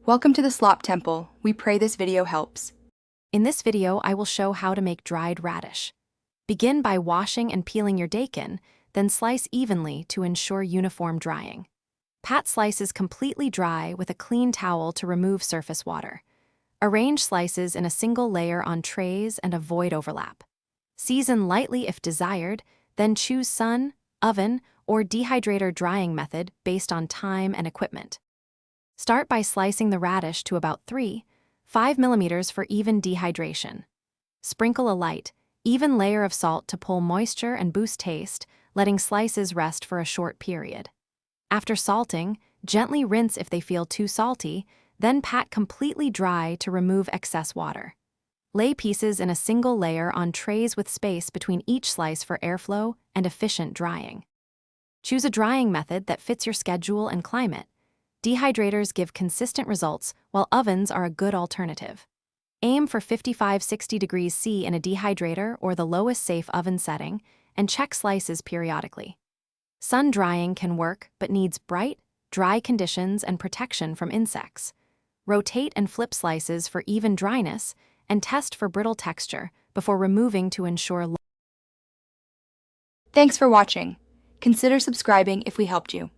Welcome to the Slop Temple. We pray this video helps. In this video, I will show how to make dried radish. Begin by washing and peeling your dakin, then slice evenly to ensure uniform drying. Pat slices completely dry with a clean towel to remove surface water. Arrange slices in a single layer on trays and avoid overlap. Season lightly if desired, then choose sun, oven, or dehydrator drying method based on time and equipment. Start by slicing the radish to about 3-5 millimeters for even dehydration. Sprinkle a light, even layer of salt to pull moisture and boost taste, letting slices rest for a short period. After salting, gently rinse if they feel too salty, then pat completely dry to remove excess water. Lay pieces in a single layer on trays with space between each slice for airflow and efficient drying. Choose a drying method that fits your schedule and climate. Dehydrators give consistent results, while ovens are a good alternative. Aim for 55-60 degrees C in a dehydrator or the lowest safe oven setting, and check slices periodically. Sun drying can work but needs bright, dry conditions and protection from insects. Rotate and flip slices for even dryness, and test for brittle texture before removing to ensure. Thanks for watching. Consider subscribing if we helped you.